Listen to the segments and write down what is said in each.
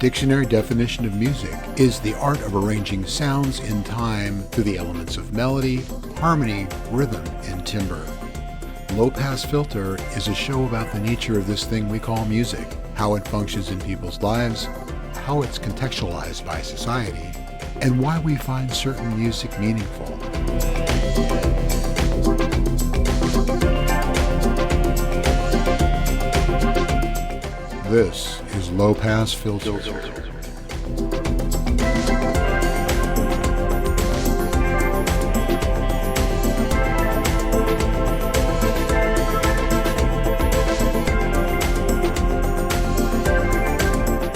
dictionary definition of music is the art of arranging sounds in time through the elements of melody, harmony, rhythm, and timbre. Low Pass Filter is a show about the nature of this thing we call music, how it functions in people's lives, how it's contextualized by society, and why we find certain music meaningful. This is Low Pass Filter.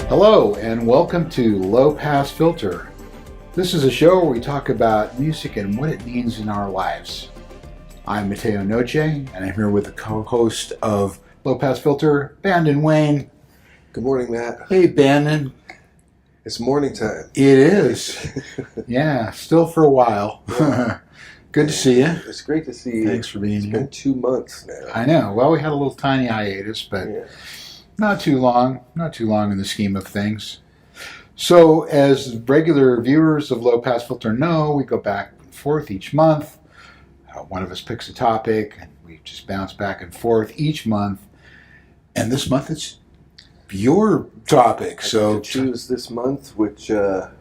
Hello and welcome to Low Pass Filter. This is a show where we talk about music and what it means in our lives. I'm Mateo Noche, and I'm here with the co-host of Low Pass Filter, Bandon Wayne. Good morning, Matt. Hey, Bandon. It's morning time. It is. Yeah, still for a while. Good to see you. It's great to see you. Thanks for being here. It's been 2 months now. I know. Well, we had a little tiny hiatus, but not too long. Not too long in the scheme of things. So, as regular viewers of Low Pass Filter know, we go back and forth each month. One of us picks a topic, and we just bounce back and forth each month. And this month it's your topic. So choose this month, which isn't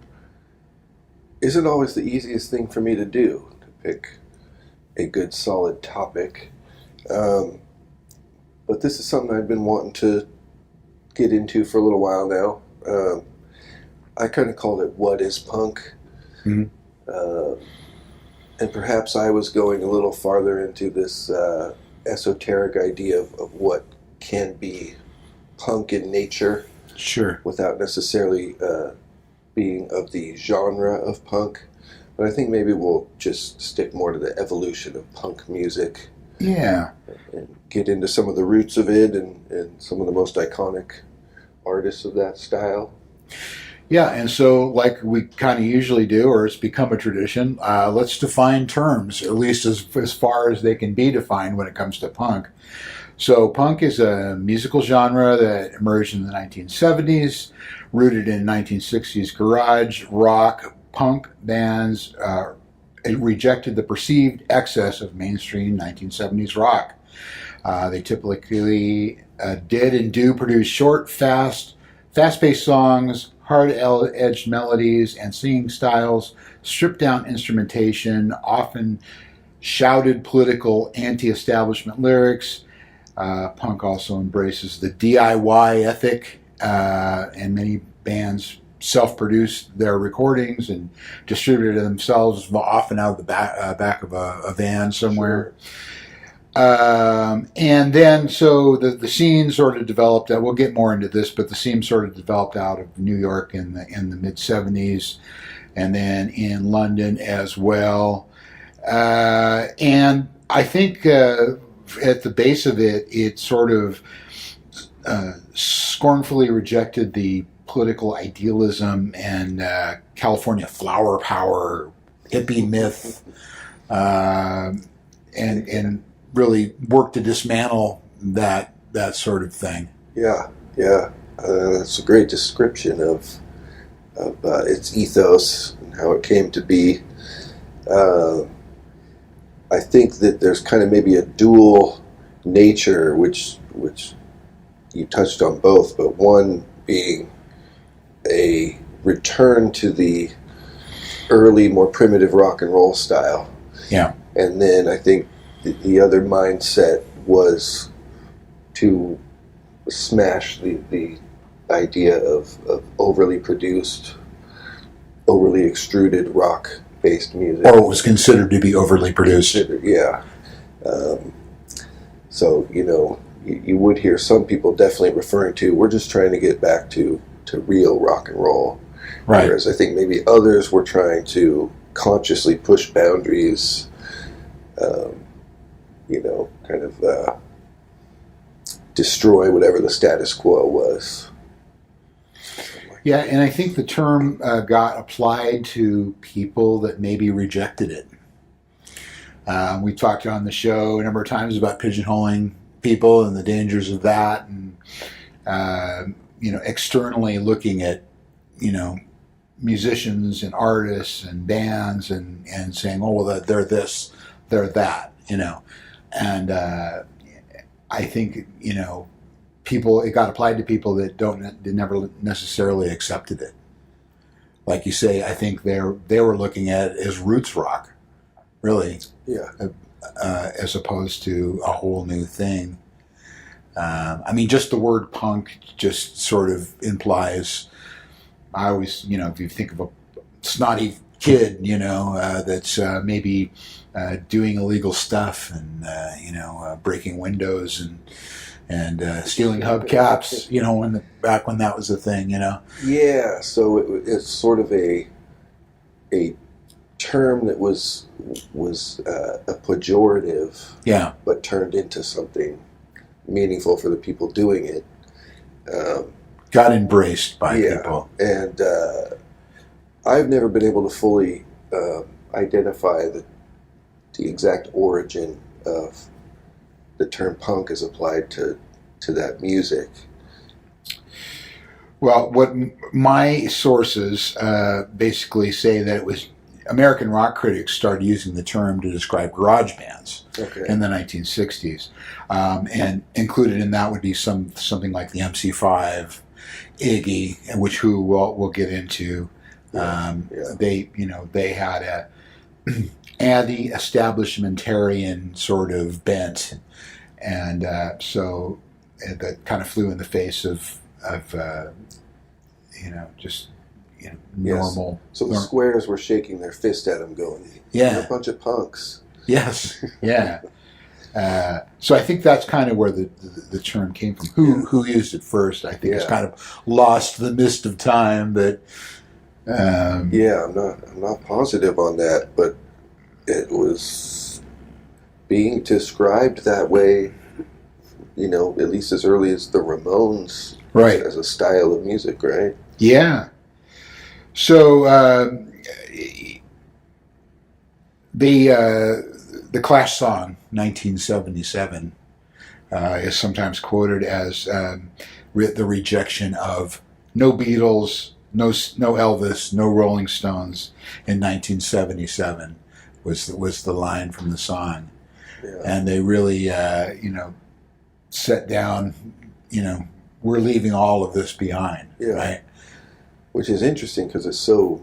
always the easiest thing for me to do, to pick a good solid topic. But this is something I've been wanting to get into for a little while now. I kind of called it "What is Punk?" Mm-hmm. And perhaps I was going a little farther into this esoteric idea of what can be punk in nature, sure, without necessarily being of the genre of punk. But I think maybe we'll just stick more to the evolution of punk music. Yeah. And get into some of the roots of it and some of the most iconic artists of that style. Yeah, and so like we kind of usually do, or it's become a tradition, let's define terms, at least as far as they can be defined when it comes to punk. So punk is a musical genre that emerged in the 1970s, rooted in 1960s garage, rock, punk bands. It rejected the perceived excess of mainstream 1970s rock. They typically did and do produce short, fast-paced songs, hard-edged melodies, and singing styles, stripped-down instrumentation, often shouted political anti-establishment lyrics. Punk also embraces the DIY ethic, and many bands self-produced their recordings and distributed themselves, often out of the back of a van somewhere. Sure. And then, so the scene sort of developed. We'll get more into this, but the scene sort of developed out of New York in the mid '70s, and then in London as well. And I think at the base of it, it sort of scornfully rejected the political idealism and California flower power hippie myth, and really worked to dismantle that sort of thing. Yeah. That's a great description of its ethos and how it came to be. I think that there's kind of maybe a dual nature, which you touched on both, but one being a return to the early, more primitive rock and roll style. Yeah. And then I think the other mindset was to smash the idea of overly produced, overly extruded rock-based music. Or what was considered to be overly produced. Yeah. So, you would hear some people definitely referring to, we're just trying to get back to real rock and roll. Right. Whereas I think maybe others were trying to consciously push boundaries, kind of destroy whatever the status quo was. Yeah, and I think the term got applied to people that maybe rejected it. We talked on the show a number of times about pigeonholing people and the dangers of that, and externally looking at musicians and artists and bands and saying, oh, well, they're this, they're that, and I think, people, it got applied to people that they never necessarily accepted it. Like you say, I think they were looking at it as roots rock, really, Yeah. As opposed to a whole new thing. Just the word punk just sort of implies. I always, if you think of a snotty kid, that's maybe doing illegal stuff and breaking windows and stealing hubcaps, back when that was a thing, Yeah, so it's sort of a term that was a pejorative, Yeah. but turned into something meaningful for the people doing it. Got embraced by people. And I've never been able to fully identify the exact origin of the term punk as applied to that music. Well, what my sources basically say that it was American rock critics started using the term to describe garage bands in the 1960s, and included in that would be something like the MC5, Iggy, who we'll get into. They had a anti-establishmentarian sort of bent, and so that kind of flew in the face of normal. Yes. So the squares were shaking their fist at him, going, "Yeah, you're a bunch of punks." Yes, yeah. So I think that's kind of where the term came from. Who used it first? I think it's kind of lost the mist of time, but I'm not positive on that, but it was being described that way, at least as early as the Ramones, right, as a style of music, right? Yeah. So the Clash song 1977 is sometimes quoted as the rejection of no Beatles, no Elvis, no Rolling Stones in 1977 was the line from the song. Yeah. And they really set down, we're leaving all of this behind, right? Which is interesting because it's so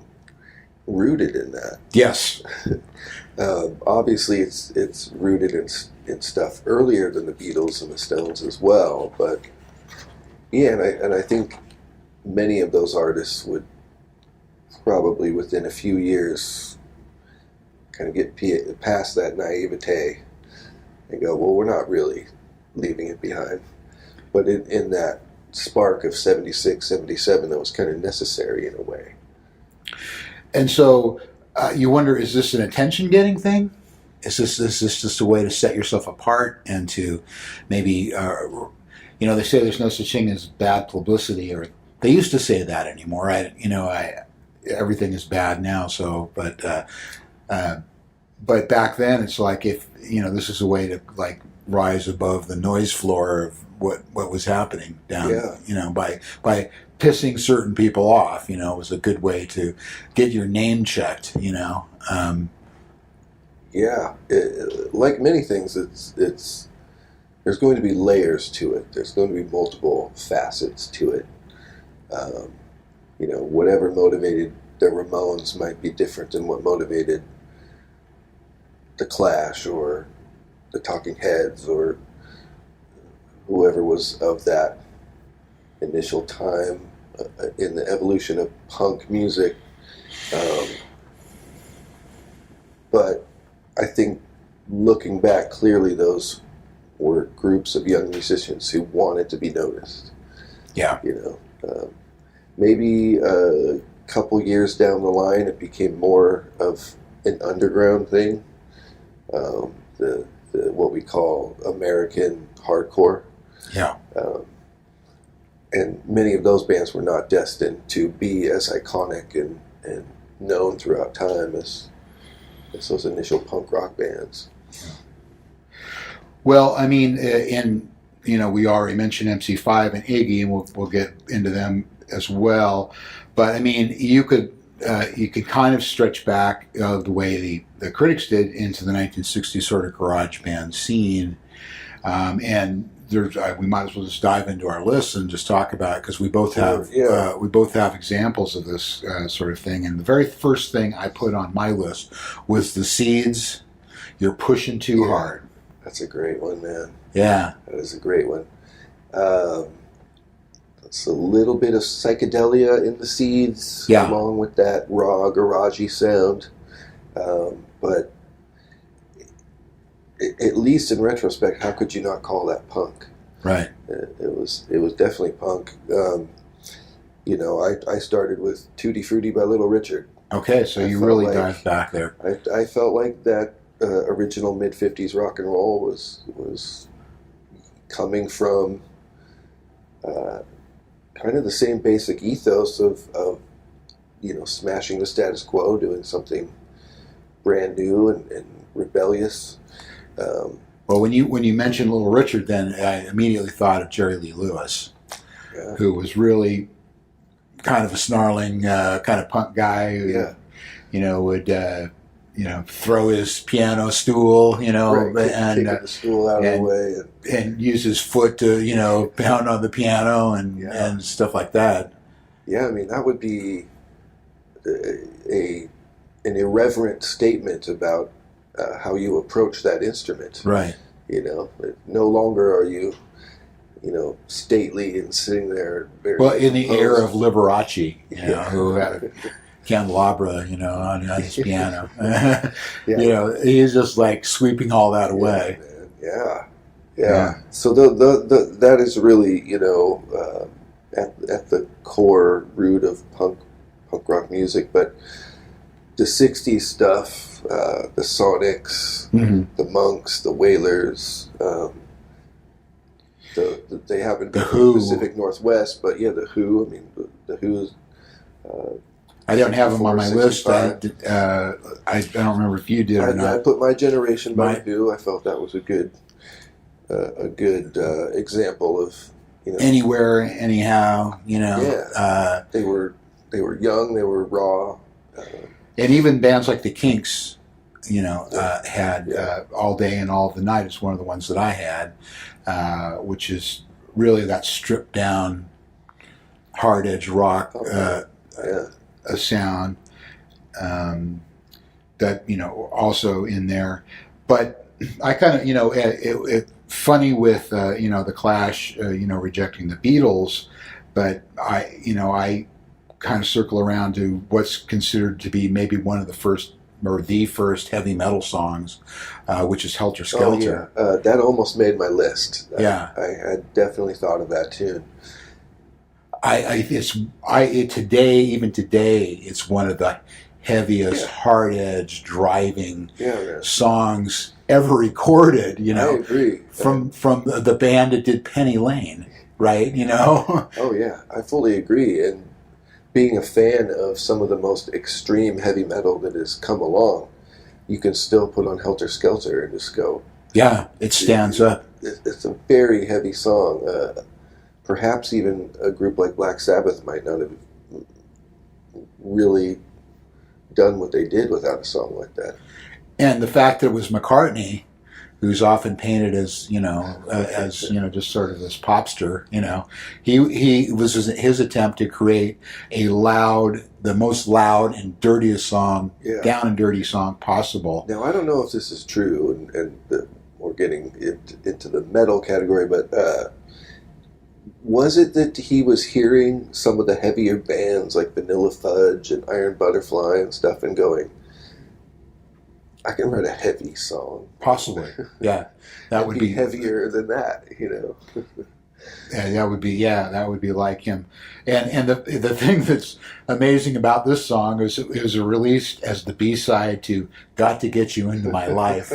rooted in that. Yes. Obviously, it's rooted in stuff earlier than the Beatles and the Stones as well. But and I think many of those artists would probably within a few years kind of get past that naivete and go, well, we're not really leaving it behind. But in that spark of 76, 77, that was kind of necessary in a way. And so you wonder, is this an attention-getting thing? Is this just a way to set yourself apart and to maybe, they say there's no such thing as bad publicity, or they used to say that anymore. Everything is bad now. So, but back then it's like if this is a way to like rise above the noise floor of what was happening down, by pissing certain people off, it was a good way to get your name checked, like many things, it's there's going to be layers to it. There's going to be multiple facets to it. Whatever motivated the Ramones might be different than what motivated the Clash or the Talking Heads or whoever was of that initial time in the evolution of punk music. But I think looking back clearly, those were groups of young musicians who wanted to be noticed. Yeah. Maybe a couple years down the line, it became more of an underground thing. The what we call American hardcore. Yeah. And many of those bands were not destined to be as iconic and known throughout time as those initial punk rock bands. Well, we already mentioned MC5 and Iggy, and we'll get into them as well. But I mean, you could kind of stretch back the way the critics did into the 1960s sort of garage band scene, and there's we might as well just dive into our list and just talk about it because we both have examples of this sort of thing. And the very first thing I put on my list was the Seeds. You're Pushing Too Hard. That's a great one, man. Yeah, that is a great one. It's a little bit of psychedelia in the Seeds, along with that raw, garagey sound. But at least in retrospect, how could you not call that punk? Right. It was definitely punk. I started with Tutti Frutti by Little Richard. Okay, so you really dived back there. I felt like that original mid-'50s rock and roll was coming from kind of the same basic ethos of smashing the status quo, doing something brand new and rebellious. Well, when you mentioned Little Richard, then I immediately thought of Jerry Lee Lewis, who was really kind of a snarling kind of punk guy who, would throw his piano stool, and take the stool out of the way, and use his foot to pound on the piano and stuff like that. Yeah, I mean that would be an irreverent statement about how you approach that instrument. Right. No longer are you, stately and sitting there. Very in the era of Liberace, who had a candelabra, on his piano. He's just like sweeping all that away. Yeah. So that is really, at the core root of punk rock music, but the 60s stuff, the Sonics, the Monks, the Wailers, they happen to be in the Pacific Northwest, but the Who. I mean, the Who's. I don't have them on my list. I don't remember if you did or not. I put My Generation by the Who. I felt that was a good example of Anywhere, Anyhow. They were young. They were raw. And even bands like the Kinks, had All Day and All the Night is one of the ones that I had, which is really that stripped down, hard edge rock a sound that also in there. But I kind of it funny with the Clash rejecting the Beatles, but I kind of circle around to what's considered to be maybe one of the first or the first heavy metal songs, which is Helter Skelter. Oh, yeah. That almost made my list. Yeah. I had definitely thought of that tune. Even today, it's one of the heaviest, hard edge driving songs ever recorded. I agree. From the band that did Penny Lane, right? Oh yeah, I fully agree. And being a fan of some of the most extreme heavy metal that has come along, you can still put on Helter Skelter and just go. Yeah, it stands up. It's a very heavy song. Perhaps even a group like Black Sabbath might not have really done what they did without a song like that. And the fact that it was McCartney, who's often painted as just sort of this popster, he was his attempt to create the most loud and dirtiest song, down and dirty song possible. Now I don't know if this is true, and we're getting into the metal category, but was it that he was hearing some of the heavier bands like Vanilla Fudge and Iron Butterfly and stuff and going, I can write a heavy song. Possibly, yeah. That would be heavier than that, Yeah, that would be like him. And the thing that's amazing about this song is it was released as the B-side to "Got to Get You Into My Life."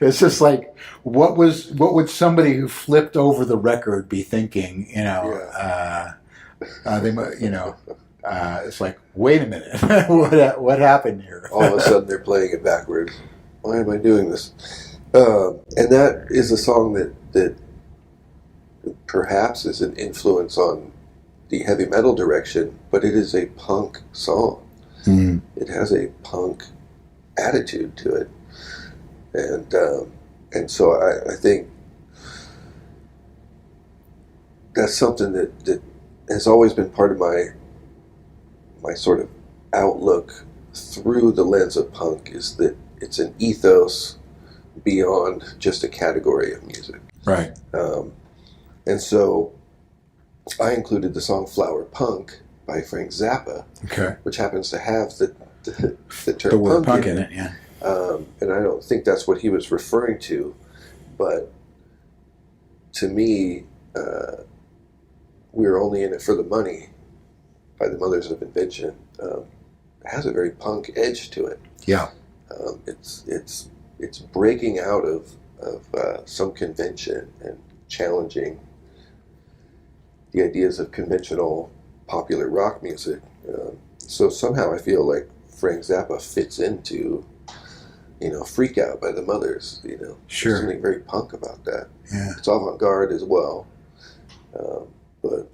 It's just like, what would somebody who flipped over the record be thinking? It's like, wait a minute, what happened here? All of a sudden they're playing it backwards. Why am I doing this? And that is a song that perhaps is an influence on the heavy metal direction, but it is a punk song. Mm. It has a punk attitude to it, and so I think that's something that has always been part of my sort of outlook through the lens of punk, is that it's an ethos beyond just a category of music. Right. And so I included the song Flower Punk by Frank Zappa, Okay. which happens to have the term The word punk punk in it, yeah. and I don't think that's what he was referring to, but to me, We're Only in It for the Money by the Mothers of Invention has a very punk edge to it. Yeah. It's breaking out of some convention and challenging the ideas of conventional popular rock music. So somehow I feel like Frank Zappa fits into, Freak Out by the Mothers. Sure. There's something very punk about that. Yeah. It's avant-garde as well. But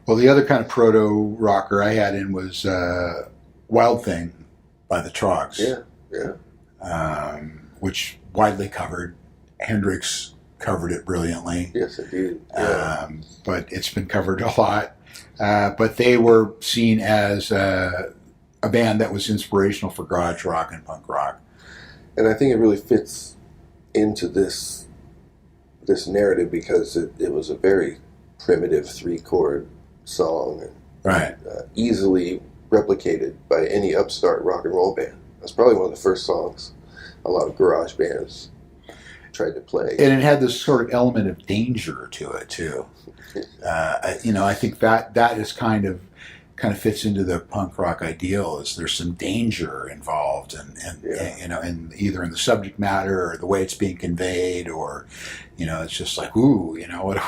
Well, the other kind of proto-rocker I had in was Wild Thing by the Trogs. yeah. Which widely covered. Hendrix covered it brilliantly. Yes, indeed. Yeah. But it's been covered a lot. But they were seen as a band that was inspirational for garage rock and punk rock. And I think it really fits into this narrative because it was a very primitive 3-chord song, and Right. easily replicated by any upstart rock and roll band. That's probably one of the first songs a lot of garage bands tried to play. And it had this sort of element of danger to it too. I think that is kind of fits into the punk rock ideal. Is there's some danger involved, and in either in the subject matter or the way it's being conveyed, or it's just like, ooh, what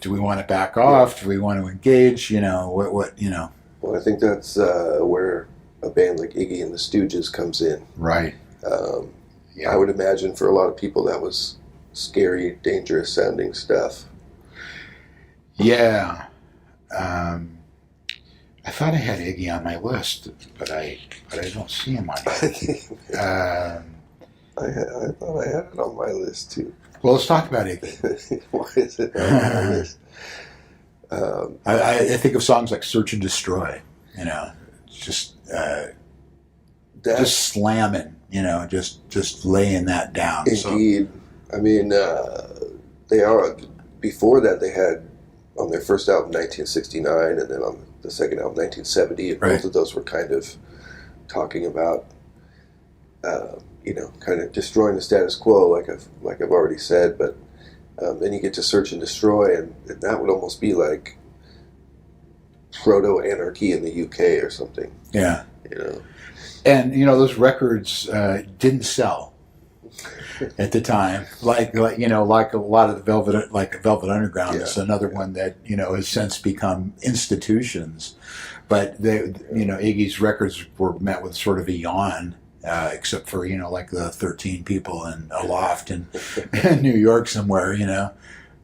do we want to back off? Do we want to engage? What. Well, I think that's where a band like Iggy and the Stooges comes in. Right. I would imagine for a lot of people that was scary, dangerous sounding stuff. Yeah. I thought I had Iggy on my list, but I don't see him on it. I thought I had it on my list too. Well, let's talk about Iggy. Why is it on my list? I think of songs like "Search and Destroy." Just slamming. Just laying that down. Indeed. So. I mean, they are. Before that, they had on their first album, 1969, and then on the second album, 1970. And right. Both of those were kind of talking about, kind of destroying the status quo, like I've already said. But then you get to Search and Destroy, and that would almost be like proto-anarchy in the UK or something. Yeah. And those records didn't sell at the time, like a lot of the Velvet Underground is another one that has since become institutions. But Iggy's records were met with sort of a yawn, except for like the 13 people in a loft in New York somewhere.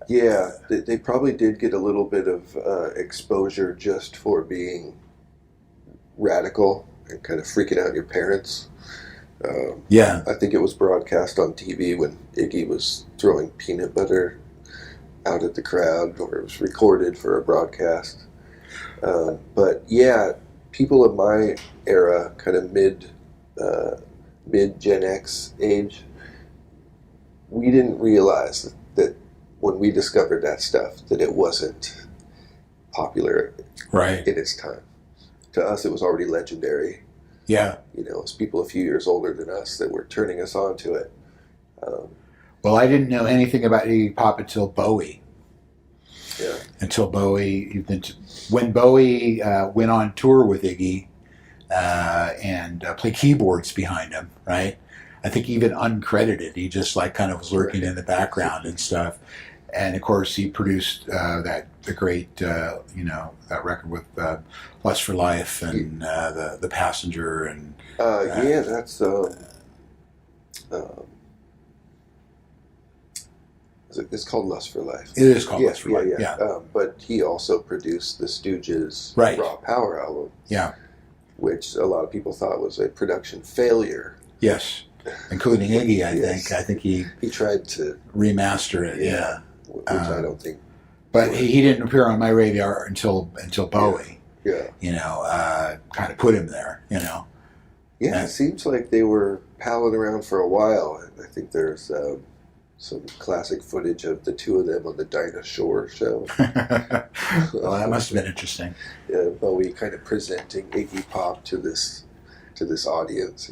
Yeah, they probably did get a little bit of exposure just for being radical and kind of freaking out your parents. I think it was broadcast on TV when Iggy was throwing peanut butter out at the crowd, or it was recorded for a broadcast. But yeah, people of my era, kind of mid Gen X age, we didn't realize that when we discovered that stuff, that it wasn't popular right in its time. To us, it was already legendary. Yeah. It's people a few years older than us that were turning us on to it. Well, I didn't know anything about Iggy Pop until Bowie. Yeah. Until Bowie, when Bowie went on tour with Iggy and played keyboards behind him, right? I think even uncredited, he just kind of was lurking in the background and stuff. And of course, he produced the great that record with Lust for Life and the Passenger and that's It's called Lust for Life. It is called Lust for Life. Yeah. But he also produced the Stooges' Right. Raw Power album. Yeah. Which a lot of people thought was a production failure. Yes. Including Iggy, I Yes. think. I think he tried to remaster it. Yeah. Which I don't think. But he didn't appear on my radar until Bowie. Yeah. Kind of put him there. Yeah, it seems like they were palling around for a while. I think there's some classic footage of the two of them on the Dinah Shore show. Well, that must have been interesting. Bowie kind of presenting Iggy Pop to this audience,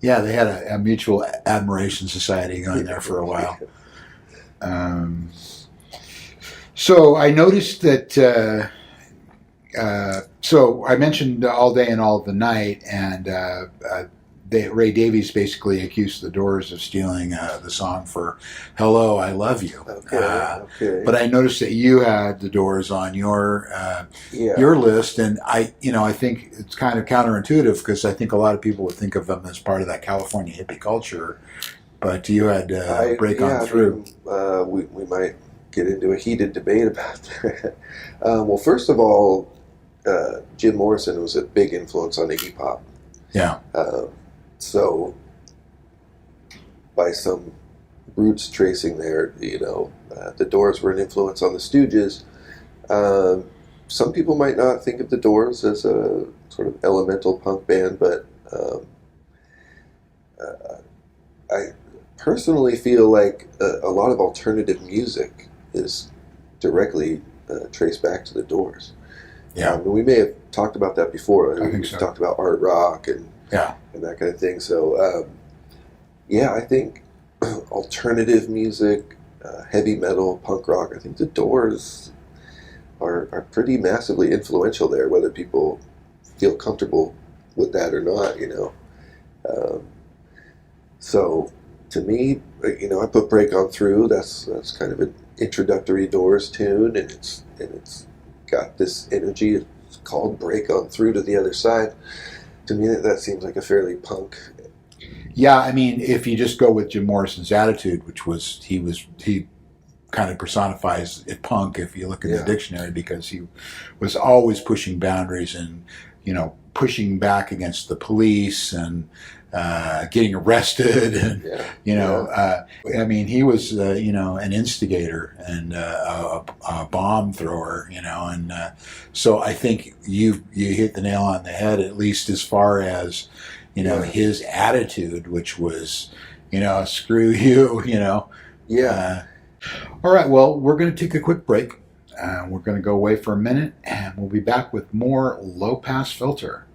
Yeah, they had a mutual admiration society going there for a while. So I noticed that. So I mentioned All Day and All the Night, and Ray Davies basically accused the Doors of stealing the song for "Hello, I Love You." Okay. But I noticed that you had the Doors on your list, and I think it's kind of counterintuitive because I think a lot of people would think of them as part of that California hippie culture, but you had Break On Through. We might get into a heated debate about that. Well, first of all, Jim Morrison was a big influence on Iggy Pop. Yeah. So, by some roots tracing there, the Doors were an influence on the Stooges. Some people might not think of the Doors as a sort of elemental punk band, but I personally feel like a lot of alternative music is directly traced back to the Doors. Yeah. We may have talked about that before. I think we so. talked about art rock and that kind of thing. So, I think alternative music, heavy metal, punk rock, I think the Doors are pretty massively influential there, whether people feel comfortable with that or not, So, to me, I put Break On Through. That's kind of an introductory Doors tune, and it's got this energy. It's called Break On Through to the Other Side. To me, that seems like a fairly punk. Yeah, I mean, if you just go with Jim Morrison's attitude, which was he kind of personifies it punk if you look in the dictionary, because he was always pushing boundaries and pushing back against the police and getting arrested and I mean, he was an instigator and a bomb thrower, and so I think you hit the nail on the head, at least as far as his attitude, which was screw you, all right, well, we're going to take a quick break. We're going to go away for a minute, and we'll be back with more Low Pass Filter.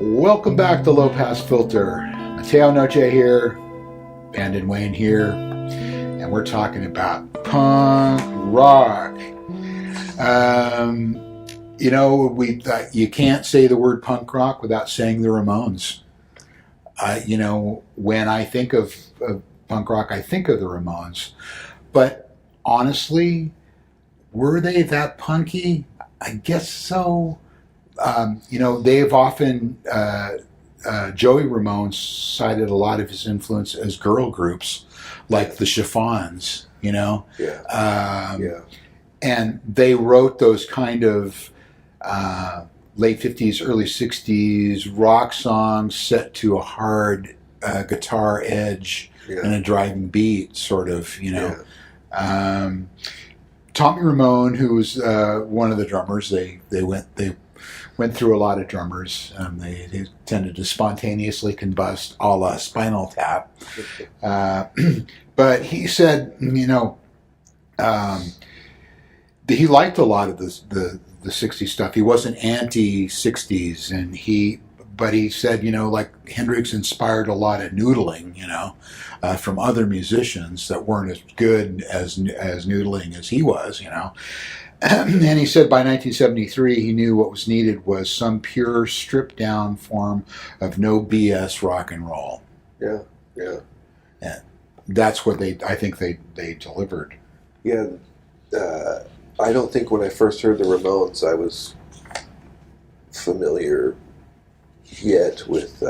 Welcome back to Low Pass Filter. Mateo Noche here, Bandon Wayne here, and we're talking about punk rock. You can't say the word punk rock without saying the Ramones. When I think of punk rock, I think of the Ramones. But honestly, were they that punky? I guess so. They've often, Joey Ramone cited a lot of his influence as girl groups, like the Chiffons, and they wrote those kind of late 50s, early 60s rock songs set to a hard guitar edge and a driving beat, sort of, Tommy Ramone, who was one of the drummers, they went through a lot of drummers. They tended to spontaneously combust, a la Spinal Tap. But he said, he liked a lot of the 60s stuff. He wasn't anti-60s, but he said, like Hendrix inspired a lot of noodling, from other musicians that weren't as good as noodling as he was, And he said by 1973 he knew what was needed was some pure, stripped down form of no BS rock and roll. Yeah, yeah. And that's what I think they delivered. Yeah, I don't think when I first heard the Ramones I was familiar yet with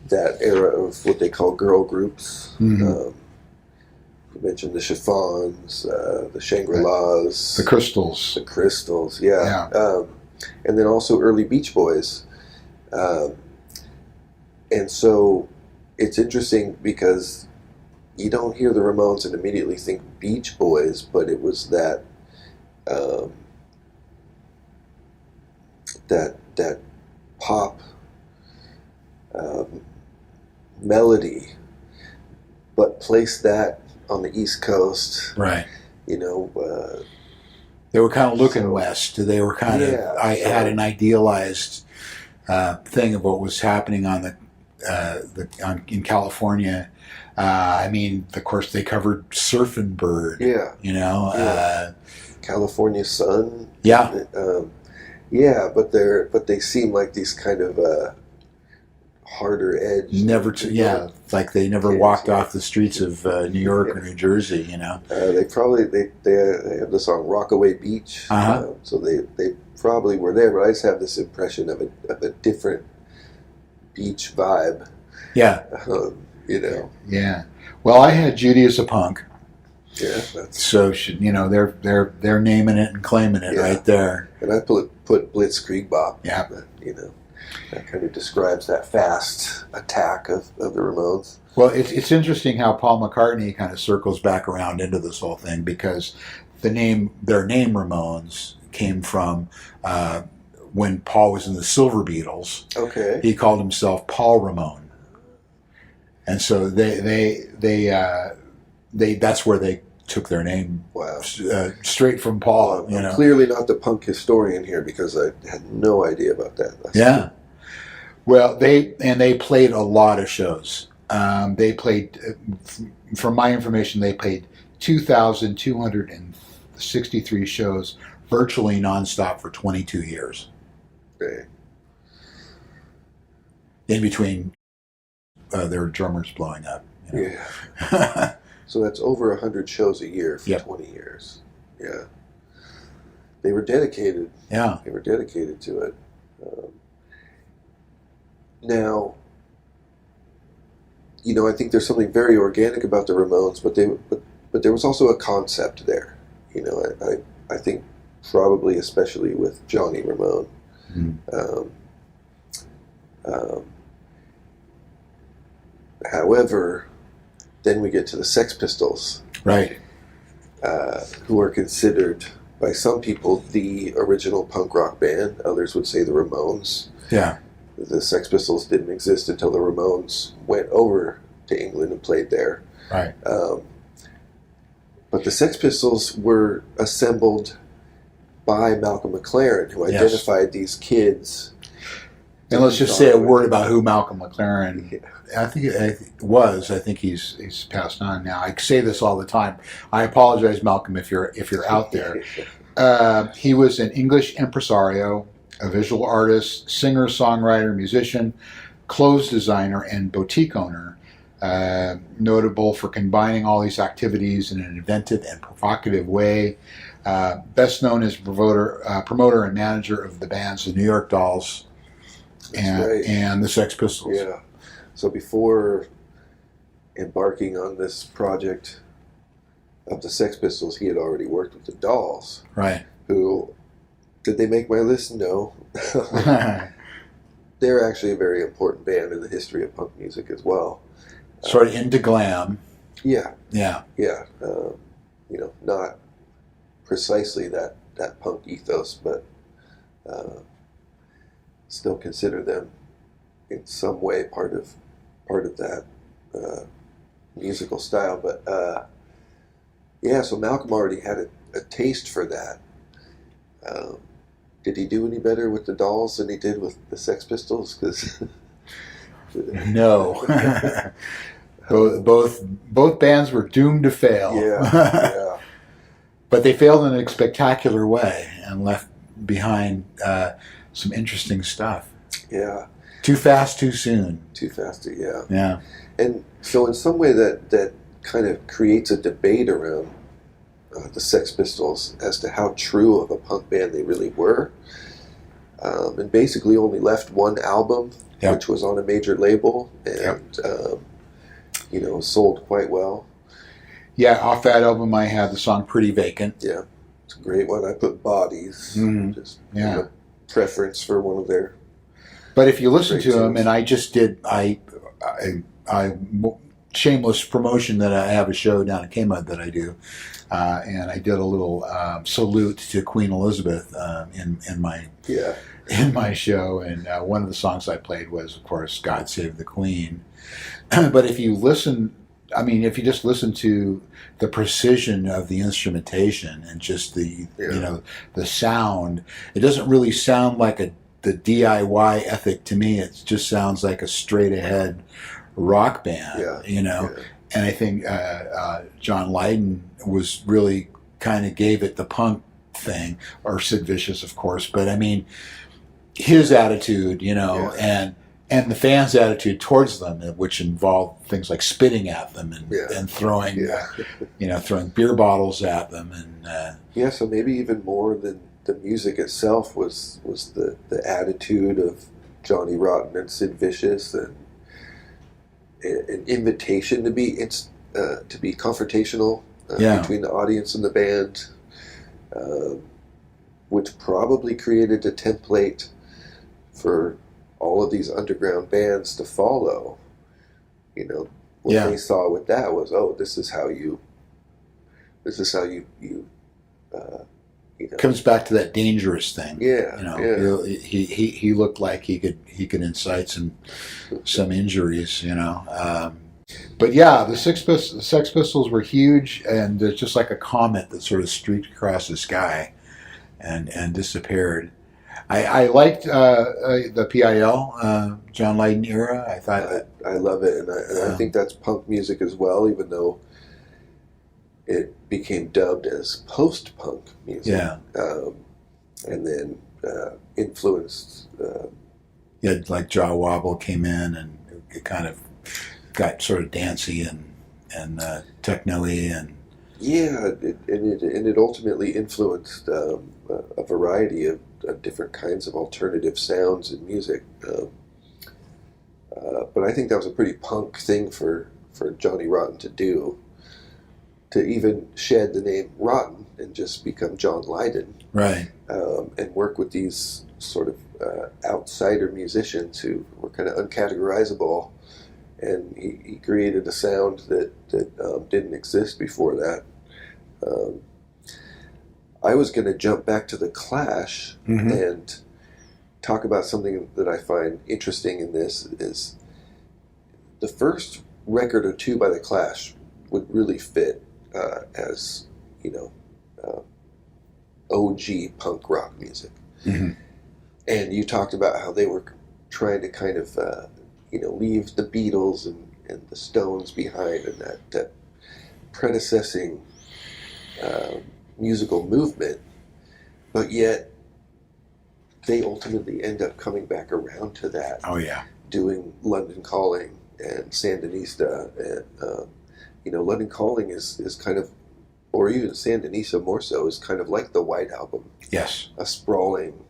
that era of what they call girl groups. Mm-hmm. You mentioned the Chiffons, the Shangri-Las, the Crystals. The Crystals, yeah. And then also early Beach Boys. And so it's interesting because you don't hear the Ramones and immediately think Beach Boys, but it was that that pop melody, but place that on the East Coast, right? They were kind of looking west. They were kind of. I had an idealized thing of what was happening on in California. Of course, they covered Surfin' Bird. Yeah. California Sun. Yeah. But they seem like these kind of harder edge. Like they never walked off the streets of New York or New Jersey. They have the song "Rockaway Beach," so they probably were there. But I just have this impression of a different beach vibe. Yeah. Yeah. Well, I had Judy as a punk. Yeah. So they're naming it and claiming it right there. And I put Blitzkrieg Bop. Yeah. That kind of describes that fast attack of the Ramones. Well, it's interesting how Paul McCartney kind of circles back around into this whole thing because their name Ramones came from when Paul was in the Silver Beatles. Okay. He called himself Paul Ramone, and so they that's where they took their name. Wow. Straight from Paul. I'm clearly not the punk historian here because I had no idea about that. Yeah. Well, they played a lot of shows. They played, from my information, they played 2,263 shows, virtually nonstop for 22 years. Okay. In between their drummers blowing up. Yeah. So that's over 100 shows a year for 20 years. Yeah. They were dedicated. Yeah. They were dedicated to it. Now, I think there's something very organic about the Ramones, but there was also a concept there. I think probably especially with Johnny Ramone. Mm-hmm. However, then we get to the Sex Pistols, right? Who are considered by some people the original punk rock band. Others would say the Ramones. Yeah. The Sex Pistols didn't exist until the Ramones went over to England and played there. Right. But the Sex Pistols were assembled by Malcolm Mclaren, who identified these kids. And let's just say a word about who Malcolm Mclaren. Yeah. I think he's passed on now. I say this all the time. I apologize, Malcolm, if you're out there. He was an English impresario, a visual artist, singer, songwriter, musician, clothes designer, and boutique owner. Notable for combining all these activities in an inventive and provocative way. Best known as promoter and manager of the bands the New York Dolls and the Sex Pistols. Yeah. So before embarking on this project of the Sex Pistols, he had already worked with the Dolls. Right. Who, did they make my list? No. They're actually a very important band in the history of punk music as well. Sort of into glam. Yeah. Yeah. Yeah. not precisely that punk ethos, but still consider them in some way part of that musical style. But so Malcolm already had a taste for that. Did he do any better with the Dolls than he did with the Sex Pistols? Because no, both bands were doomed to fail. Yeah. But they failed in a spectacular way and left behind some interesting stuff. Yeah. Too fast, too soon. Too fast, yeah. Yeah. And so in some way that kind of creates a debate around the Sex Pistols as to how true of a punk band they really were. And basically only left one album, which was on a major label, and sold quite well. Yeah, off that album I had the song Pretty Vacant. Yeah, it's a great one. I put Bodies, just preference for one of their... But if you listen to them, and I just did, I shameless promotion that I have a show down at Kmart that I do, and I did a little salute to Queen Elizabeth in my show, and one of the songs I played was, of course, "God Save the Queen." But if you just listen to the precision of the instrumentation and just the sound, it doesn't really sound like the DIY ethic to me. It just sounds like a straight ahead rock band, And I think John Lydon was really kind of gave it the punk thing, or Sid Vicious, of course. But I mean, his attitude, and the fans' attitude towards them, which involved things like spitting at them and throwing, throwing beer bottles at them, and so maybe even more than the music itself was the attitude of Johnny Rotten and Sid Vicious, and an invitation to be confrontational between the audience and the band, which probably created a template for all of these underground bands to follow. What they saw with that was, this is how you comes back to that dangerous thing. He looked like he could incite some injuries. But yeah, the Sex Pistols were huge, and it's just like a comet that sort of streaked across the sky and disappeared. I liked the PIL John Lydon era. I thought I love it, and I think that's punk music as well, even though it became dubbed as post-punk music. And then influenced... like Jaw Wobble came in, and it kind of got sort of dancey and techno-y. And it ultimately influenced a variety of different kinds of alternative sounds in music. But I think that was a pretty punk thing for Johnny Rotten to do, to even shed the name Rotten and just become John Lydon. Right. And work with these sort of outsider musicians who were kind of uncategorizable. And he created a sound that didn't exist before that. I was going to jump back to the Clash and talk about something that I find interesting in this is the first record or two by the Clash would really fit as OG punk rock music. And you talked about how they were trying to kind of leave the Beatles and the Stones behind, and that predecessing musical movement, but yet they ultimately end up coming back around to that. Oh yeah, doing London Calling and Sandinista, and London Calling is kind of, or even Sandinista more so, is kind of like the White Album. Yes, a sprawling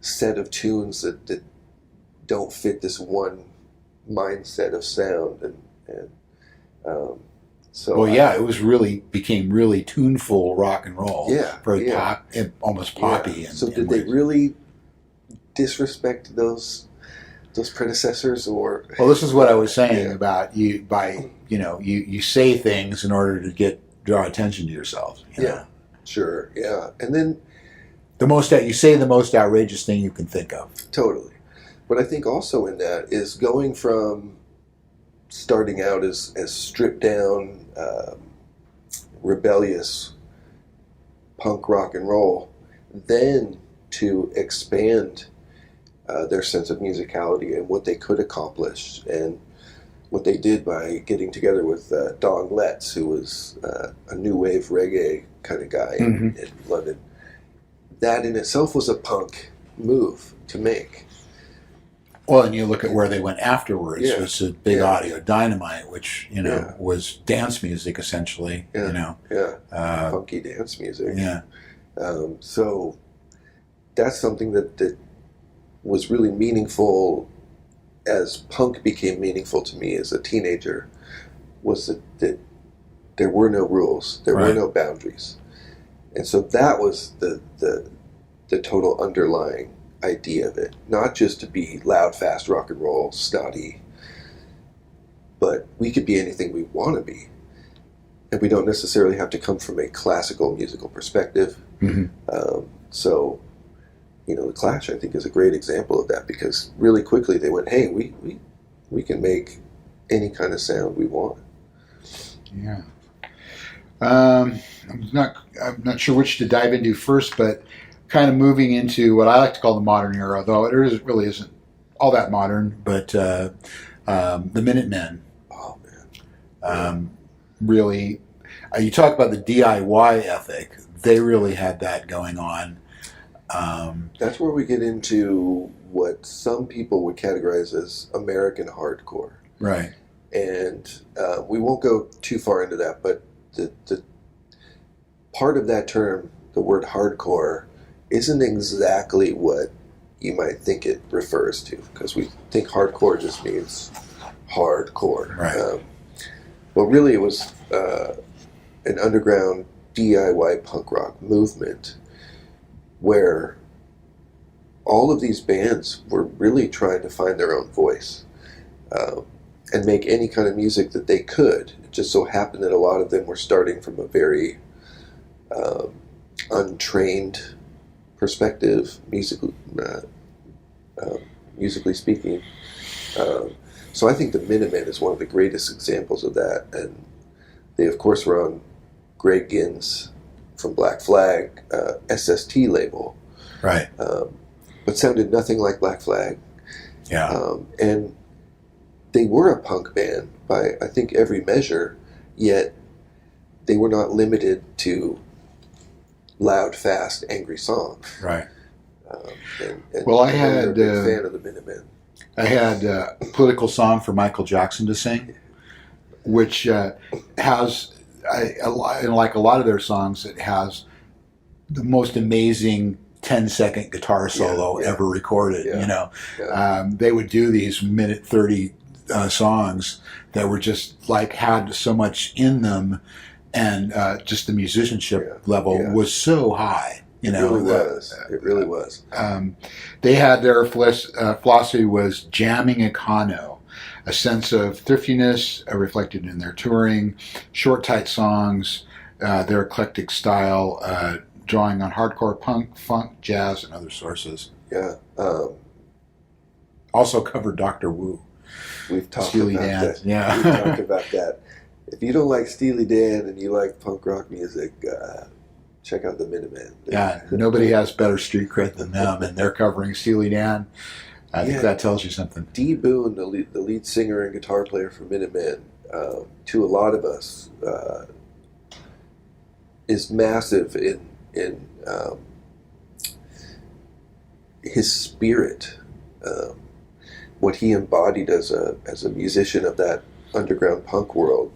set of tunes that don't fit this one mindset of sound, and so it was became really tuneful rock and roll. Very pop, almost poppy. Yeah. So did they really disrespect those predecessors, or? Well, this is what I was saying about you. You say things in order to get draw attention to yourself. You know? Sure, yeah. And then the most outrageous thing you can think of. Totally. But I think also in that is going from starting out as stripped down, rebellious punk rock and roll, then to expand their sense of musicality and what they could accomplish, and what they did by getting together with Don Letts, who was a new wave reggae kind of guy in London. That in itself was a punk move to make. Well, and you look at where they went afterwards. Yeah. It's a Big Audio Dynamite, which, you know, was dance music, essentially. Yeah. You know, Funky dance music. Yeah. So that's something that was really meaningful as punk became meaningful to me as a teenager, was that there were no rules, there were no boundaries. And so that was the total underlying idea of it. Not just to be loud, fast rock and roll, snotty, but we could be anything we want to be. And we don't necessarily have to come from a classical musical perspective. So, you know, the Clash, I think, is a great example of that, because really quickly they went, hey, we can make any kind of sound we want. Yeah. I'm not sure which to dive into first, but kind of moving into what I like to call the modern era, though it really isn't all that modern, but the Minutemen. Oh, man. Really, you talk about the DIY ethic. They really had that going on. That's where we get into what some people would categorize as American hardcore. Right. And we won't go too far into that, but the part of that term, the word hardcore, isn't exactly what you might think it refers to, because we think hardcore just means hardcore. Right. But really it was an underground DIY punk rock movement where all of these bands were really trying to find their own voice and make any kind of music that they could. It just so happened that a lot of them were starting from a very untrained perspective, musically speaking. So I think the Minutemen is one of the greatest examples of that. And they, of course, were on Greg Ginn's from Black Flag SST label. Right. But sounded nothing like Black Flag. Yeah. And they were a punk band by, I think, every measure, yet they were not limited to loud, fast, angry songs. Right. And Well, I I'm had a big fan of the Minutemen. I had a political song for Michael Jackson to sing, which has, like a lot of their songs, it has the most amazing 10-second guitar solo ever recorded. Yeah. You know, Yeah. they would do these minute 30 songs that were just like had so much in them, and just the musicianship level was so high. You know, It really was. They had their philosophy was jamming econo, a sense of thriftiness reflected in their touring, short, tight songs, their eclectic style, drawing on hardcore punk, funk, jazz, and other sources. Yeah. Also covered Dr. Wu. We've talked Steely about Dan. that. Yeah. We've talked about that. If you don't like Steely Dan and you like punk rock music, check out the Minutemen. Yeah, nobody has better street cred than them, and they're covering Steely Dan. I think that tells you something. D. Boone, the lead singer and guitar player for Minutemen, to a lot of us, is massive in his spirit, what he embodied as a musician of that underground punk world.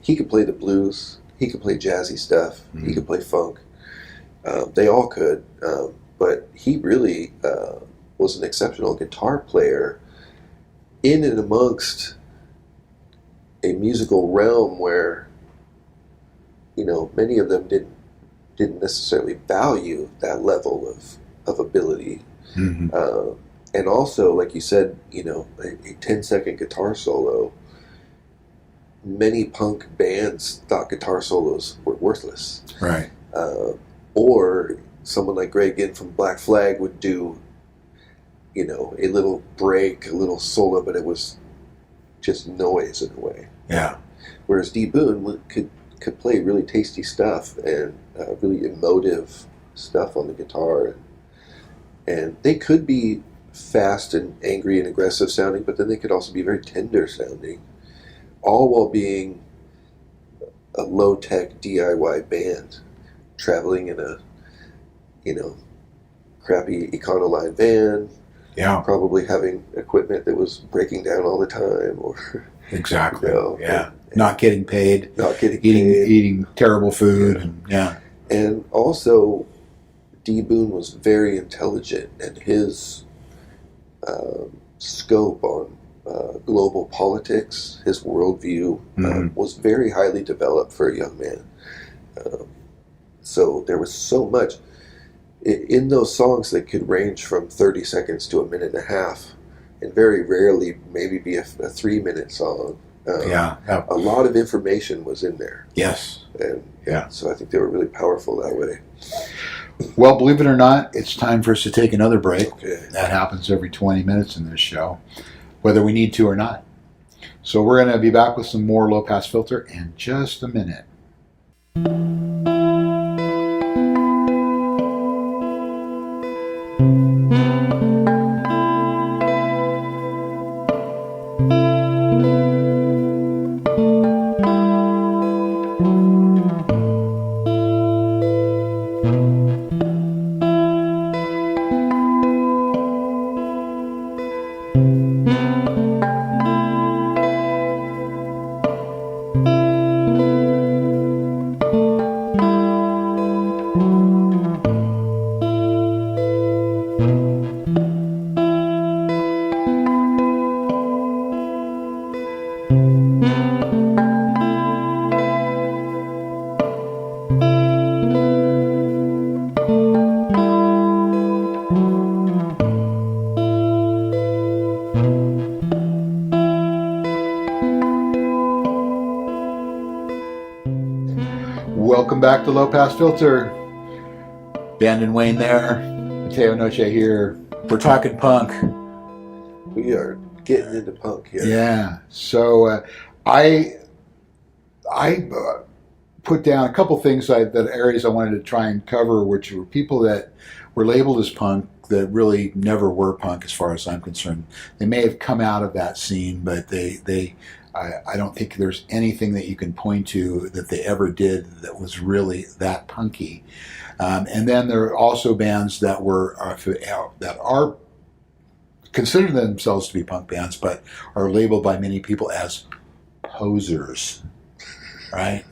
He could play the blues, he could play jazzy stuff, he could play funk. They all could, but he really was an exceptional guitar player in and amongst a musical realm where, you know, many of them didn't necessarily value that level of ability. And also, like you said, you know, a 10-second guitar solo many punk bands thought guitar solos were worthless. Right. Or someone like Greg Ginn from Black Flag would do, a little break, a little solo, but it was just noise in a way. Yeah. Whereas D. Boon could play really tasty stuff and really emotive stuff on the guitar. And they could be fast and angry and aggressive sounding, but then they could also be very tender sounding, all while being a low-tech DIY band traveling in a, crappy Econoline van. Yeah. Probably having equipment that was breaking down all the time, or exactly. And not getting paid. Eating terrible food, and also D. Boon was very intelligent, and his scope on global politics, his worldview, was very highly developed for a young man. So there was so much in those songs that could range from 30 seconds to a minute and a half, and very rarely maybe be a 3-minute song. A lot of information was in there. Yes. And so I think they were really powerful that way. Well, believe it or not, it's time for us to take another break. Okay. That happens every 20 minutes in this show, whether we need to or not. So we're going to be back with some more Low Pass Filter in just a minute. Welcome back to Low Pass Filter. Bandon Wayne there, Mateo Noche here. We're talking punk. We are getting into punk here. Yeah. So I put down a couple things that areas I wanted to try and cover, which were people that were labeled as punk that really never were punk, as far as I'm concerned. They may have come out of that scene, but I don't think there's anything that you can point to that they ever did that was really that punky. And then there are also bands that are consider themselves to be punk bands, but are labeled by many people as posers, right?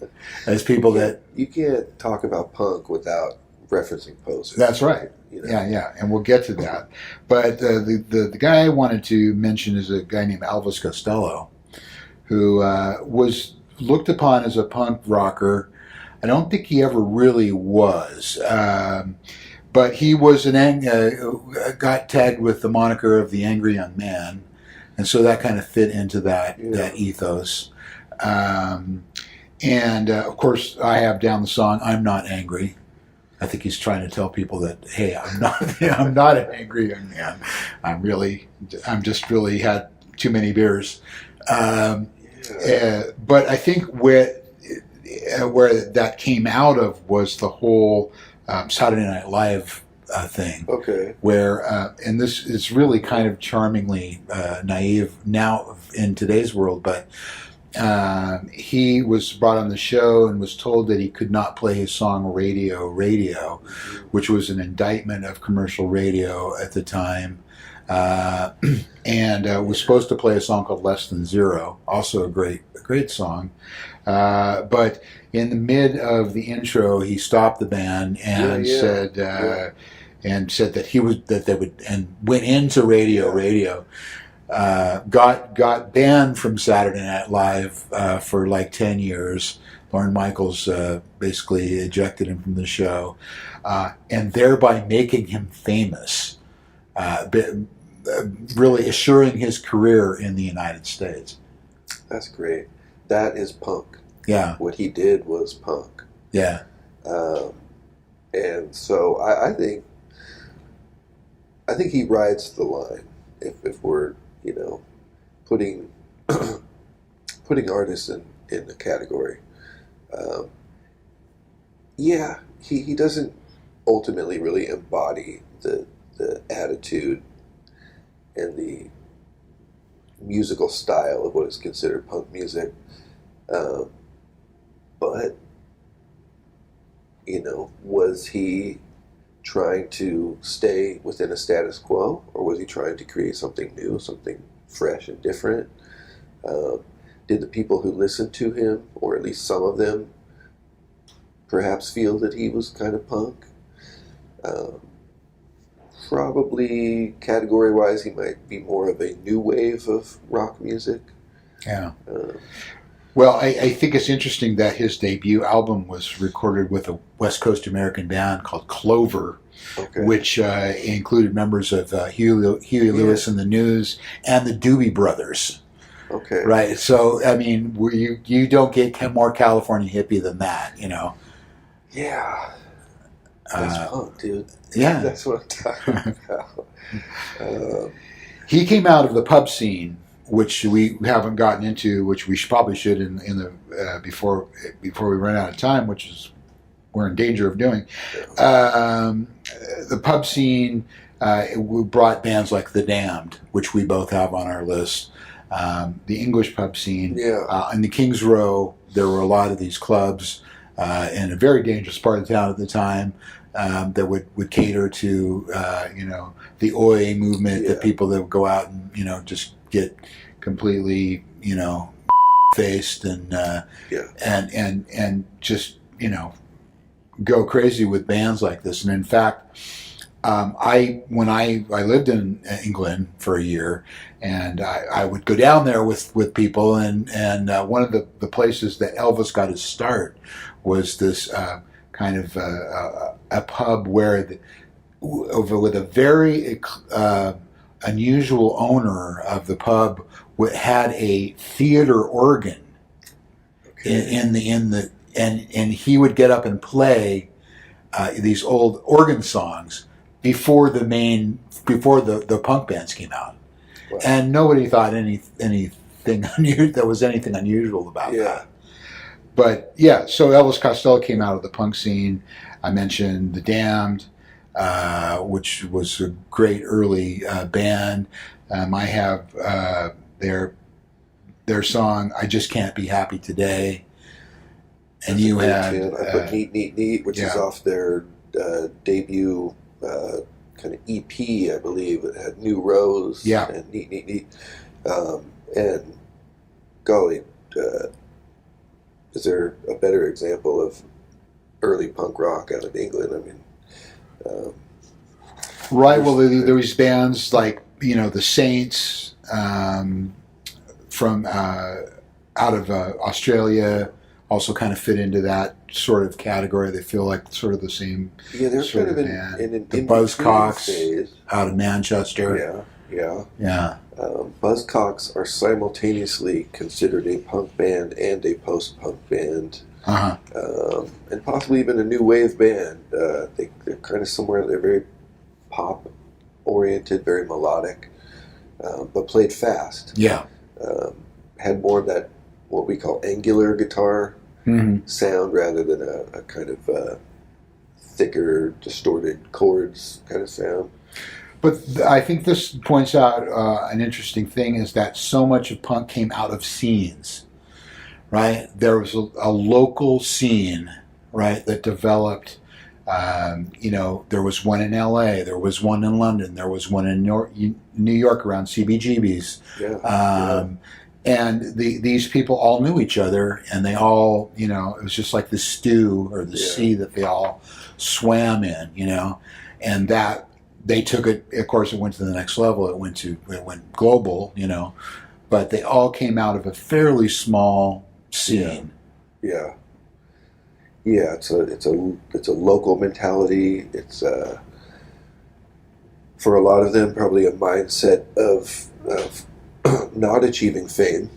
As people that you can't talk about punk without referencing posers. That's right. Yeah, and we'll get to that. But the guy I wanted to mention is a guy named Elvis Costello, who was looked upon as a punk rocker. I don't think he ever really was, but he was got tagged with the moniker of the Angry Young Man, and so that kind of fit into that ethos. And of course, I have down the song "I'm Not Angry." I think he's trying to tell people that, hey, I'm not an angry young man. I'm just really had too many beers. But I think where that came out of was the whole Saturday Night Live thing. Okay. Where and this is really kind of charmingly naive now in today's world, but he was brought on the show and was told that he could not play his song Radio, which was an indictment of commercial radio at the time. And was supposed to play a song called Less Than Zero, also a great song. But in the mid of the intro, he stopped the band and said that they would and went into Radio. Got banned from Saturday Night Live for like 10 years. Lorne Michaels basically ejected him from the show, and thereby making him famous. Really assuring his career in the United States. That's great. that is punk. Yeah. What he did was punk. Yeah. And so I think he rides the line if we're, putting putting artists in the category. Yeah, he doesn't ultimately really embody the attitude and the musical style of what is considered punk music. But, was he trying to stay within a status quo, or was he trying to create something new, something fresh and different? Did the people who listened to him, or at least some of them, perhaps feel that he was kind of punk? Probably category-wise, he might be more of a new wave of rock music. Yeah. Well, I think it's interesting that his debut album was recorded with a West Coast American band called Clover, Okay. which included members of Huey Lewis and the News and the Doobie Brothers. Okay. Right. So, I mean, you don't get more California hippie than that, Yeah. That's punk, dude. Yeah. That's what I'm talking about. He came out of the pub scene, which we haven't gotten into, which we probably should in the before we run out of time, which is we're in danger of doing. The pub scene we brought bands like The Damned, which we both have on our list. The English pub scene, in the Kings Row, there were a lot of these clubs in a very dangerous part of town at the time that would cater to the Oi movement, the people that would go out and just get completely faced and just go crazy with bands like this. And in fact, when I lived in England for a year, and I would go down there with people, and one of the places that Elvis got his start was this kind of a pub where with a very unusual owner of the pub had a theater organ in the and he would get up and play these old organ songs before the punk bands came out. Wow. And nobody thought anything there was anything unusual about that. But yeah, so Elvis Costello came out of the punk scene. I mentioned The Damned, which was a great early band. I have their song "I Just Can't Be Happy Today," and you had I put "Neat Neat Neat," which is off their debut kind of EP, I believe. It had "New Rose" and "Neat Neat Neat," and golly. Is there a better example of early punk rock out of England? I mean, right. Well, there was bands like the Saints from out of Australia, also kind of fit into that sort of category. They feel like sort of the same. Yeah, they're sort kind of band. in the Buzzcocks out of Manchester. Yeah. Buzzcocks are simultaneously considered a punk band and a post-punk band, and possibly even a new wave band. They're kind of somewhere. They're very pop-oriented, very melodic, but played fast. Yeah, had more of that what we call angular guitar sound rather than a kind of thicker, distorted chords kind of sound. But I think this points out an interesting thing is that so much of punk came out of scenes, right? There was a local scene, right, that developed. There was one in L.A., there was one in London, there was one in New York around CBGB's. And these people all knew each other, and they all, it was just like the stew or the sea that they all swam in, and that. They took it. Of course, it went to the next level. It went global, But they all came out of a fairly small scene. Yeah. It's a local mentality. It's for a lot of them probably a mindset of not achieving fame,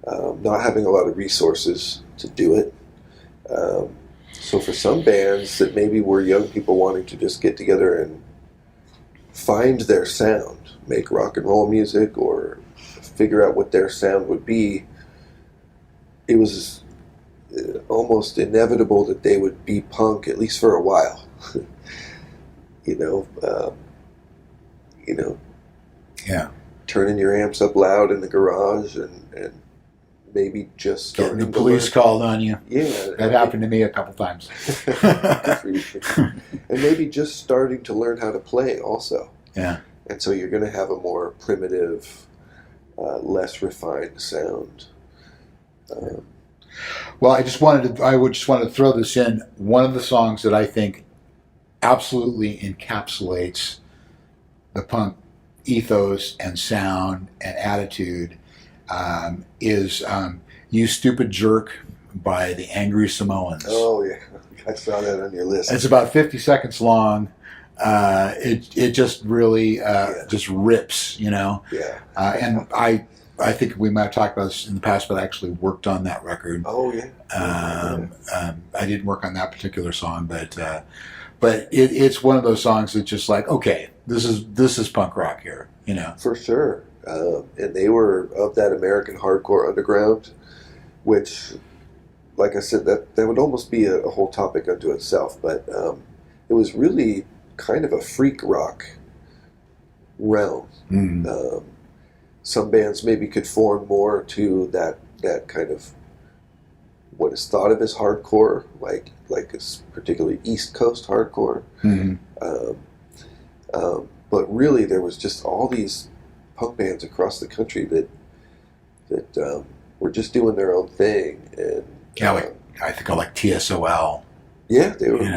not having a lot of resources to do it. So for some bands that maybe were young people wanting to just get together and find their sound, make rock and roll music or figure out what their sound would be, it was almost inevitable that they would be punk, at least for a while. you know, Yeah. turning your amps up loud in the garage and maybe just Getting starting the police to learn. called on you. Yeah, That happened to me a couple times. Good for you. And maybe just starting to learn how to play also. Yeah. And so you're going to have a more primitive, less refined sound. Well, I would just want to throw this in. One of the songs that I think absolutely encapsulates the punk ethos and sound and attitude is "You Stupid Jerk" by the Angry Samoans. Oh yeah, I saw that on your list. It's about 50 seconds long. It just really just rips, you know. Yeah. And I think we might have talked about this in the past, but I actually worked on that record. Oh yeah. I didn't work on that particular song, but it's one of those songs that's just like, okay, this is punk rock here, you know. For sure. And they were of that American hardcore underground, which, like I said, that would almost be a whole topic unto itself. But it was really kind of a freak rock realm. Mm. Some bands maybe could form more to that kind of what is thought of as hardcore, like particularly East Coast hardcore. Mm-hmm. But really, there was just all these punk bands across the country that were just doing their own thing, and I think I like TSOL. yeah, they were. Yeah.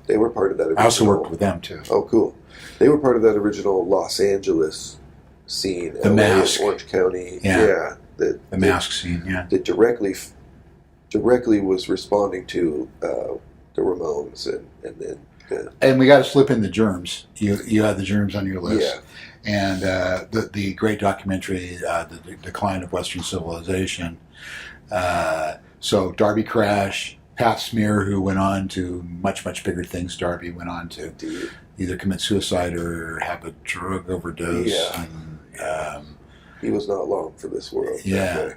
They were part of that original. I also worked with them too. Oh, cool! They were part of that original Los Angeles scene, The LA, Mask. Orange County. Yeah. The Mask scene. Yeah. that directly was responding to the Ramones and then. And we got to slip in the Germs. You had the Germs on your list. Yeah. And the great documentary, The Decline of Western Civilization. So Darby Crash, Pat Smear, who went on to much, much bigger things. Darby went on to either commit suicide or have a drug overdose. Yeah. And, he was not long for this world. Yeah.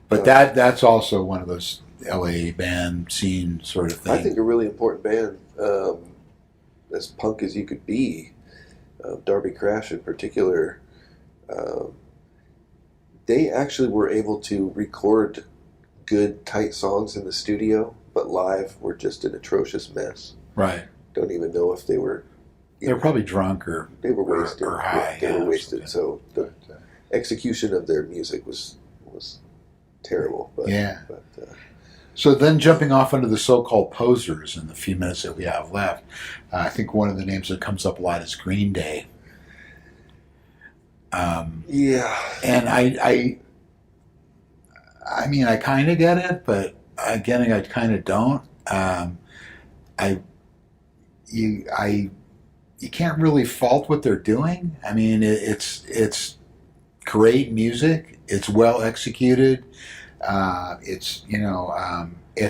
But that's also one of those LA band scene sort of thing. I think a really important band, as punk as you could be, Darby Crash in particular, they actually were able to record good, tight songs in the studio, but live were just an atrocious mess. Right. Don't even know if they were... They were probably drunk or... They were wasted. Or high. They were wasted, so the execution of their music was terrible. But, yeah. But, so then jumping off into the so-called posers in the few minutes that we have left, I think one of the names that comes up a lot is Green Day. yeah. And I mean, I kind of get it, but again, I kind of don't. You can't really fault what they're doing. I mean, it's great music. It's well executed. It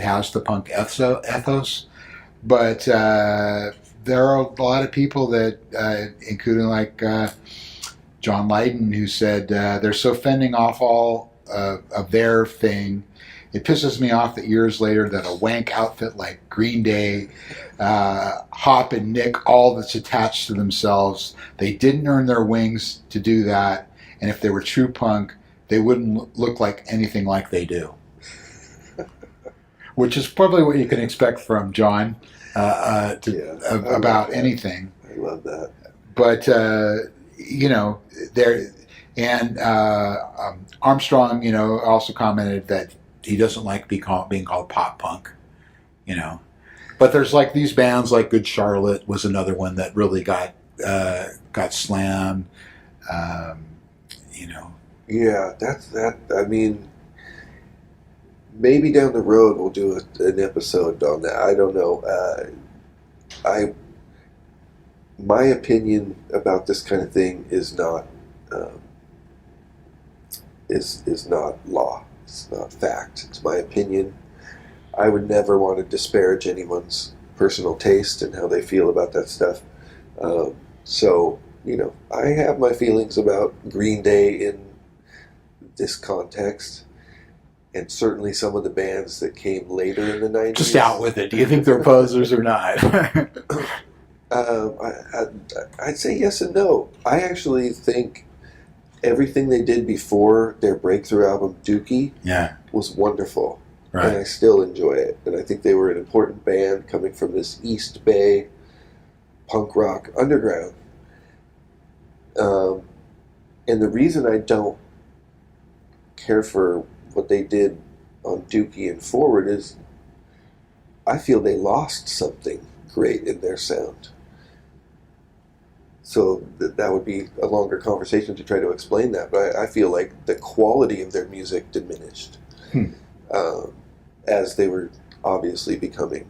has the punk ethos, but there are a lot of people that, including like John Lydon, who said they're so fending off all of their thing. It pisses me off that years later that a wank outfit like Green Day hop and nick all that's attached to themselves. They didn't earn their wings to do that, and if they were true punk, they wouldn't look like anything like they do. Which is probably what you can expect from John about anything. I love that. But there, and Armstrong, also commented that he doesn't like being called pop punk, But there's like these bands like Good Charlotte was another one that really got slammed, Yeah, that's that. I mean, maybe down the road we'll do an episode on that. I don't know. My opinion about this kind of thing is not is not law. It's not fact. It's my opinion. I would never want to disparage anyone's personal taste and how they feel about that stuff. So, I have my feelings about Green Day in this context, and certainly some of the bands that came later in the 90s. Just out with it. Do you think they're posers or not? I'd say yes and no. I actually think everything they did before their breakthrough album, Dookie, was wonderful. Right. And I still enjoy it. And I think they were an important band coming from this East Bay punk rock underground. And the reason I don't care for what they did on Dookie and forward is I feel they lost something great in their sound. So that would be a longer conversation to try to explain that. But I feel like the quality of their music diminished as they were obviously becoming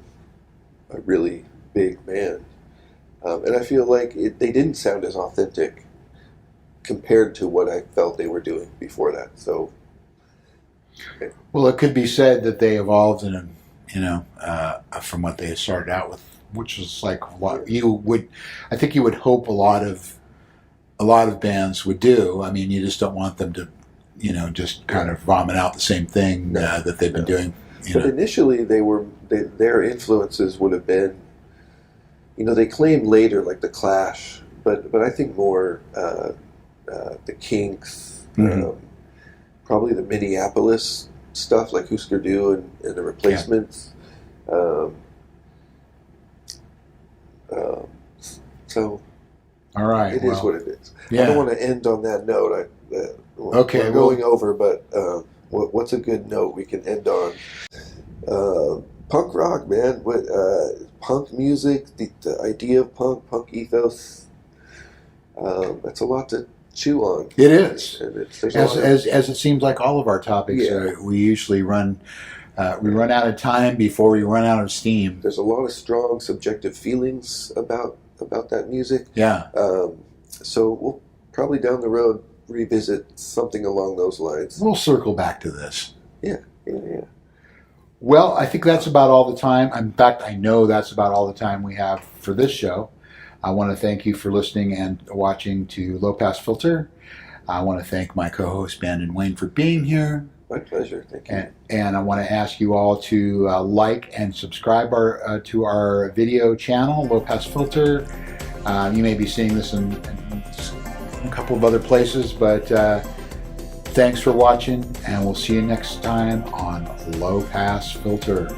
a really big band. And I feel like they didn't sound as authentic compared to what I felt they were doing before that. So, okay. Well, it could be said that they evolved from what they started out with, which is like what I think you would hope a lot of bands would do. I mean, you just don't want them to, just kind of vomit out the same thing that they've been doing. But initially, their influences would have been, they claimed later like the Clash, but I think more the Kinks, probably the Minneapolis stuff like Husker Du and the Replacements. So, all right, it is what it is. Yeah. I don't want to end on that note. Okay, we're going over, but what's a good note we can end on? Punk rock, man. Punk music, the idea of punk ethos. That's a lot to chew on. It is. And as it seems like all of our topics, we usually run out of time before we run out of steam. There's a lot of strong subjective feelings about that music. Yeah. So we'll probably down the road revisit something along those lines. We'll circle back to this. Yeah. Well, I think that's about all the time. In fact, I know that's about all the time we have for this show. I want to thank you for listening and watching to Low Pass Filter. I want to thank my co-host Bandon and Wayne for being here. My pleasure. Thank you. And I want to ask you all to like and subscribe to our video channel, Low Pass Filter. You may be seeing this in a couple of other places, but thanks for watching, and we'll see you next time on Low Pass Filter.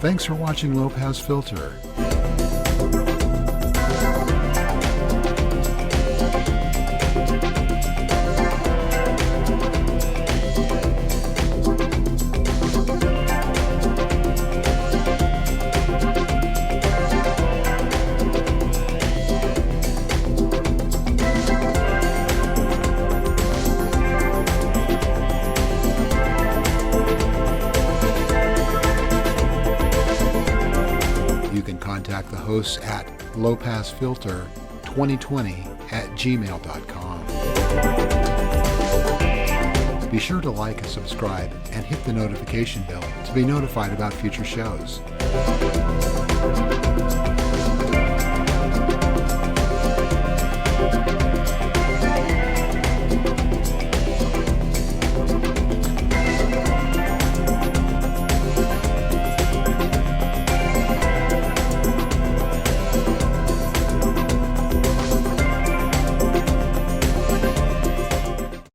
Thanks for watching Low Pass Filter. Contact the hosts at lowpassfilter2020@gmail.com. Be sure to like and subscribe and hit the notification bell to be notified about future shows.